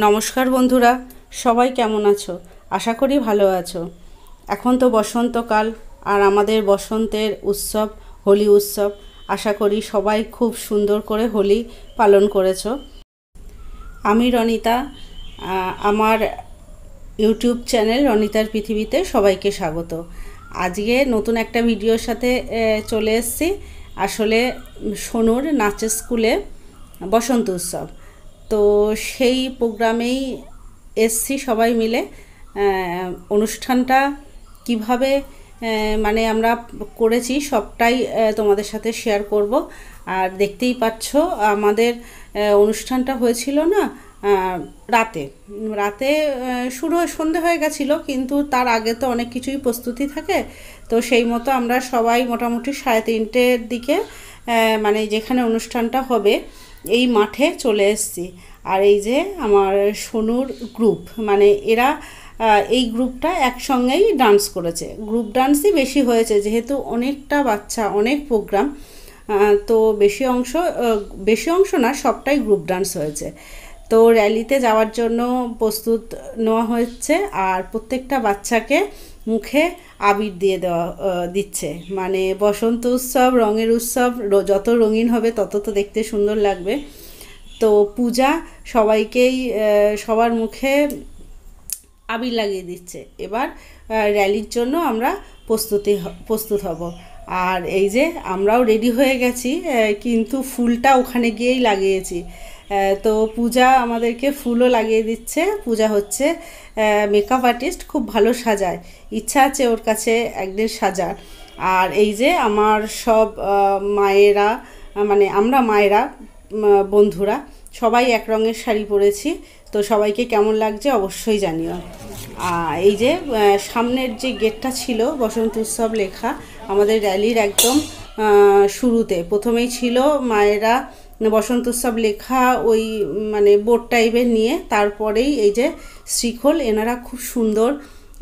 নমস্কার বন্ধুরা, সবাই কেমন আছো? আশা করি ভালো আছো। এখন তো বসন্তকাল আর আমাদের বসন্তের উৎসব হোলি উৎসব। আশা করি সবাই খুব সুন্দর করে হোলি পালন করেছো। আমি রনিতা, আমার ইউটিউব চ্যানেল রনিতার পৃথিবীতে সবাইকে স্বাগত। আজকে নতুন একটা ভিডিওর সাথে চলে এসেছি। আসলে সোনুর নাচের স্কুলে বসন্ত উৎসব, তো সেই প্রোগ্রামেই এসছি সবাই মিলে। অনুষ্ঠানটা কিভাবে মানে আমরা করেছি সবটাই তোমাদের সাথে শেয়ার করব। আর দেখতেই পাচ্ছ আমাদের অনুষ্ঠানটা হয়েছিল না রাতে রাতে শুরু সন্ধে হয়ে গেছিলো, কিন্তু তার আগে তো অনেক কিছুই প্রস্তুতি থাকে। তো সেই মতো আমরা সবাই মোটামুটি 3:30-র দিকে মানে যেখানে অনুষ্ঠানটা হবে এই মাঠে চলে এসেছি। আর এই যে আমার সোনুর গ্রুপ, মানে এরা এই গ্রুপটা একসঙ্গেই ডান্স করেছে। গ্রুপ ডান্সই বেশি হয়েছে, যেহেতু অনেকটা বাচ্চা, অনেক প্রোগ্রাম, তো বেশি অংশ না, সবটাই গ্রুপ ডান্স হয়েছে। তো র্যালিতে যাওয়ার জন্য প্রস্তুত নেওয়া হচ্ছে, আর প্রত্যেকটা বাচ্চাকে মুখে আবির দিয়ে দিচ্ছে। মানে বসন্ত উৎসব, রঙের উৎসব, যত রঙিন হবে তত তো দেখতে সুন্দর লাগবে। তো পূজা সবাইকেই সবার মুখে আবির লাগিয়ে দিচ্ছে। এবার র্যালির জন্য আমরা প্রস্তুত হব। আর এই যে আমরাও রেডি হয়ে গেছি, কিন্তু ফুলটা ওখানে গিয়েই লাগিয়েছি। তো পূজা আমাদেরকে ফুলও লাগিয়ে দিচ্ছে। পূজা হচ্ছে মেকআপ আর্টিস্ট, খুব ভালো সাজায়। ইচ্ছা আছে ওর কাছে একদিন সাজার। আর এই যে আমার সব মায়েরা, মানে আমরা মায়েরা বন্ধুরা সবাই এক রঙের শাড়ি পরেছি। তো সবাইকে কেমন লাগছে অবশ্যই জানিও। এই যে সামনের যে গেটটা ছিল বসন্ত উৎসব লেখা, আমাদের র্যালির একদম শুরুতে প্রথমেই ছিল মায়েরা বসন্ত উৎসব লেখা, ওই মানে বোর্ড টাইপের নিয়ে। তারপরেই এই যে শ্রীখোল এনারা খুব সুন্দর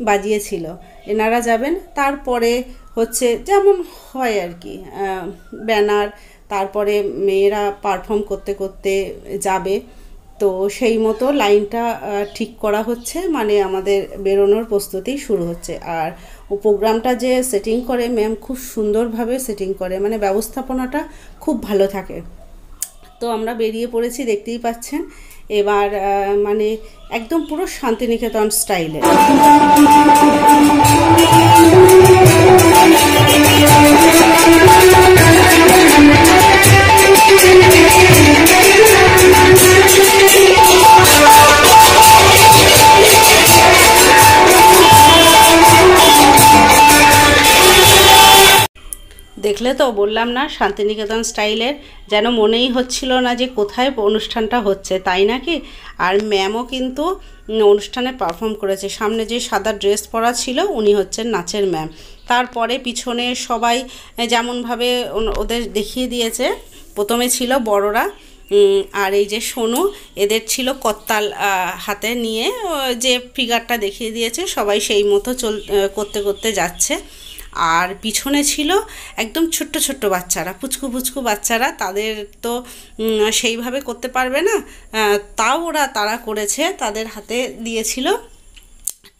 বাজিয়েছিল, এনারা যাবেন। তারপরে হচ্ছে যেমন হয় আর কি, ব্যানার, তারপরে মেয়েরা পারফর্ম করতে করতে যাবে। তো সেই মতো লাইনটা ঠিক করা হচ্ছে, মানে আমাদের বেরোনোর প্রস্তুতি শুরু হচ্ছে। আর ও প্রোগ্রামটা যে সেটিং করে ম্যাম, খুব সুন্দরভাবে সেটিং করে, মানে ব্যবস্থাপনাটা খুব ভালো থাকে। তো আমরা বেরিয়ে পড়েছি, দেখতেই পাচ্ছেন। এবার মানে একদম পুরো শান্তিনিকেতন স্টাইলে। দেখলে তো, বললাম না শান্তিনিকেতন স্টাইলের, যেন মনেই হচ্ছিল না যে কোথায় অনুষ্ঠানটা হচ্ছে, তাই নাকি? আর ম্যামও কিন্তু অনুষ্ঠানে পারফর্ম করেছে। সামনে যে সাদা ড্রেস পরা ছিল উনি হচ্ছেন নাচের ম্যাম। তারপরে পিছনে সবাই যেমনভাবে ওদের দেখিয়ে দিয়েছে। প্রথমে ছিল বড়রা, আর এই যে সোনু, এদের ছিল করতাল হাতে নিয়ে যে ফিগারটা দেখিয়ে দিয়েছে, সবাই সেই মতো করতে করতে যাচ্ছে। আর পিছনে ছিল একদম ছোট্ট ছোট্ট বাচ্চারা, পুচকু পুচকু বাচ্চারা। তাদের তো সেইভাবে করতে পারবে না, তাও তারা করেছে। তাদের হাতে দিয়েছিল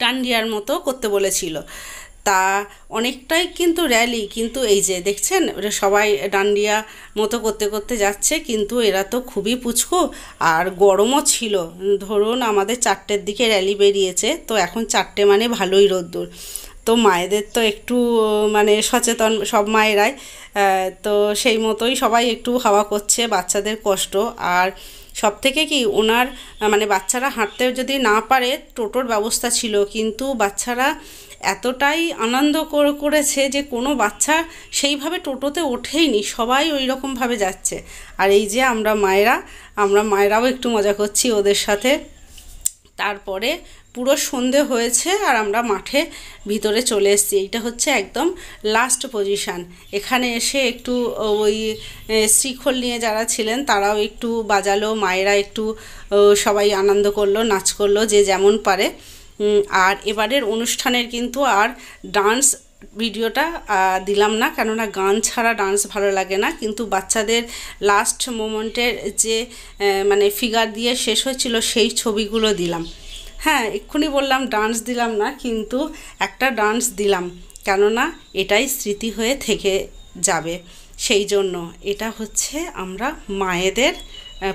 ডান্ডিয়ার মতো করতে বলেছিল। তা অনেকটাই কিন্তু র্যালি, কিন্তু এই যে দেখছেন সবাই ডান্ডিয়া মতো করতে করতে যাচ্ছে। কিন্তু এরা তো খুবই পুচকু, আর গরমও ছিল। ধরুন আমাদের 4টের দিকে র্যালি বেরিয়েছে, তো এখন 4টে মানে ভালোই রোদ্দুর। তো মায়েদের তো একটু মানে সচেতন সব মায়েরাই, তো সেই মতোই সবাই একটু হাওয়া করছে, বাচ্চাদের কষ্ট। আর সব থেকে কি ওনার মানে বাচ্চারা হাঁটতে যদি না পারে, টোটোর ব্যবস্থা ছিল, কিন্তু বাচ্চারা এতটাই আনন্দ করেছে যে কোনো বাচ্চা সেইভাবে টোটোতে ওঠেইনি, সবাই ওই রকমভাবে যাচ্ছে। আর এই যে আমরা মায়েরাও একটু মজা করছি ওদের সাথে। তারপরে পুরো সন্ধে হয়েছে আর আমরা মাঠে ভিতরে চলে এসেছি। এইটা হচ্ছে একদম লাস্ট পজিশান। এখানে এসে একটু ওই শ্রীখোল নিয়ে যারা ছিলেন তারাও একটু বাজালো, মায়েরা একটু সবাই আনন্দ করলো, নাচ করলো যে যেমন পারে। আর এবারের অনুষ্ঠানের কিন্তু আর ডান্স ভিডিওটা দিলাম না, কেননা গান ছাড়া ডান্স ভালো লাগে না। কিন্তু বাচ্চাদের লাস্ট মোমেন্টের যে মানে ফিগার দিয়ে শেষ হয়েছিল সেই ছবিগুলো দিলাম। হ্যাঁ, এক্ষুনি বললাম ডান্স দিলাম না, কিন্তু একটা ডান্স দিলাম, কেননা এটাই স্মৃতি হয়ে থেকে যাবে। সেই জন্য এটা হচ্ছে আমরা মায়েদের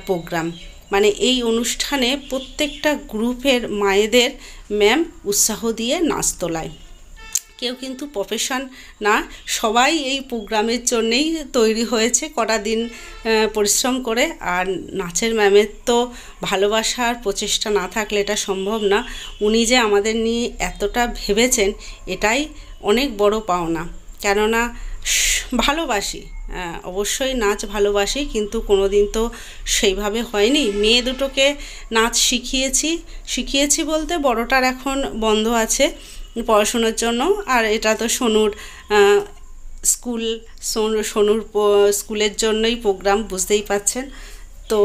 প্রোগ্রাম, মানে এই অনুষ্ঠানে প্রত্যেকটা গ্রুপের মায়েদের ম্যাম উৎসাহ দিয়ে নাচ তোলায়। কেউ কিন্তু প্রফেশন না, সবাই এই প্রোগ্রামের জন্যেই তৈরি হয়েছে, কটা দিন পরিশ্রম করে। আর নাচের ম্যামের তো ভালোবাসার প্রচেষ্টা না থাকলে এটা সম্ভব না। উনি যে আমাদের নিয়ে এতটা ভেবেছেন, এটাই অনেক বড় পাওনা। কেননা ভালোবাসি, অবশ্যই নাচ ভালোবাসি, কিন্তু কোনো দিন তো সেইভাবে হয়নি। মেয়ে দুটোকে নাচ শিখিয়েছি বলতে বড়টার এখন বন্ধ আছে পড়াশোনার জন্য, আর এটা তো সোনুর সোনুর স্কুলের জন্যই প্রোগ্রাম, বুঝতেই পাচ্ছেন। তো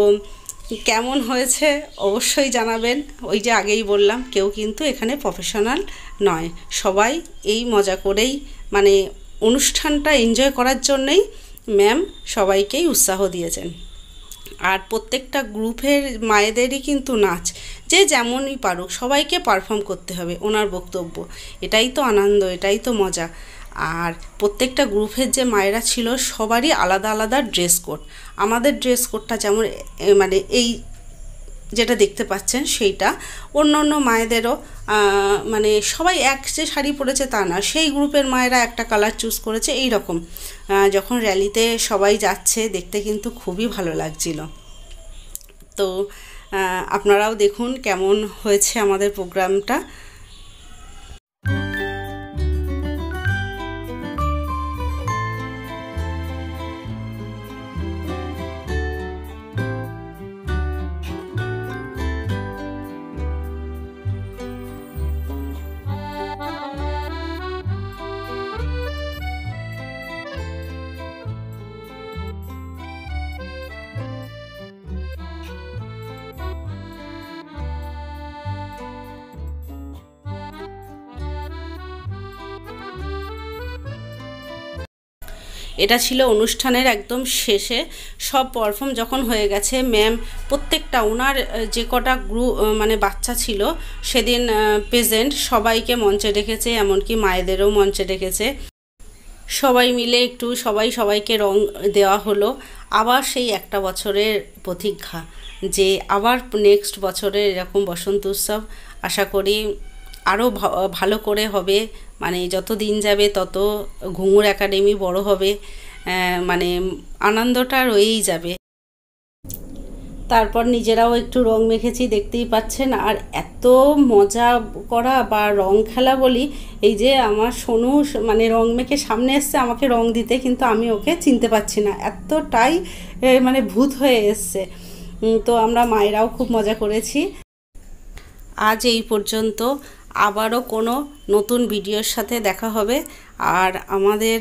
কেমন হয়েছে অবশ্যই জানাবেন। ওই যে আগেই বললাম, কেউ কিন্তু এখানে প্রফেশনাল নয়, সবাই এই মজা করেই, মানে অনুষ্ঠানটা এনজয় করার জন্যই ম্যাম সবাইকেই উৎসাহ দিয়েছেন। আর প্রত্যেকটা গ্রুপের মায়েদেরই কিন্তু নাচ, যে যেমনই পারুক সবাইকে পারফর্ম করতে হবে, ওনার বক্তব্য। এটাই তো আনন্দ, এটাই তো মজা। আর প্রত্যেকটা গ্রুপের যে মায়েরা ছিল সবারই আলাদা আলাদা ড্রেস কোড। আমাদের ড্রেস কোডটা যেমন মানে এই যেটা দেখতে পাচ্ছেন সেইটা, অন্য অন্য মায়েদেরও মানে সবাই এক যে শাড়ি পরেছে তা না, সেই গ্রুপের মায়েরা একটা কালার চুজ করেছে। এই রকম যখন র্যালিতে সবাই যাচ্ছে দেখতে কিন্তু খুবই ভালো লাগছিল। তো আপনারাও দেখুন কেমন হয়েছে আমাদের প্রোগ্রামটা। এটা ছিল অনুষ্ঠানের একদম শেষে, সব পারফর্ম যখন হয়ে গেছে, ম্যাম প্রত্যেকটা ওনার যে কটা গ্রুপ মানে বাচ্চা ছিল সেদিন প্রেজেন্ট সবাইকে মঞ্চে ডেকেছে, এমনকি মায়েদেরও মঞ্চে ডেকেছে। সবাই মিলে একটু সবাইকে রং দেওয়া হলো। আবার সেই একটা বছরের প্রতীক্ষা, যে আবার নেক্সট বছরে এরকম বসন্ত উৎসব আশা করি আরও ভালো করে হবে। মানে যত দিন যাবে তত ঘুঙুর একাডেমি বড় হবে, মানে আনন্দটা রয়েই যাবে। তারপর নিজেরাও একটু রং মেখেছি, দেখতেই পাচ্ছেন। আর এত মজা করা বা রং খেলা বলি, এই যে আমার সোনু মানে রং মেখে সামনে এসছে আমাকে রং দিতে, কিন্তু আমি ওকে চিনতে পারছি না, এতটাই মানে ভূত হয়ে এসছে। তো আমরা মায়েরাও খুব মজা করেছি। আজ এই পর্যন্ত, আবারও কোনো নতুন ভিডিওর সাথে দেখা হবে। আর আমাদের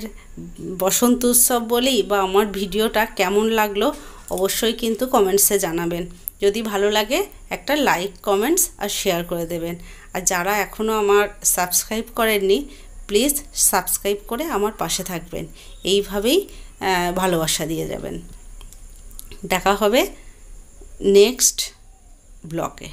বসন্ত উৎসব বলি বা আমার ভিডিওটা কেমন লাগলো অবশ্যই কিন্তু কমেন্টসে জানাবেন। যদি ভালো লাগে একটা লাইক, কমেন্টস আর শেয়ার করে দেবেন। আর যারা এখনও আমার সাবস্ক্রাইব করেননি, প্লিজ সাবস্ক্রাইব করে আমার পাশে থাকবেন। এইভাবেই ভালোবাসা দিয়ে যাবেন। দেখা হবে নেক্সট ব্লগে।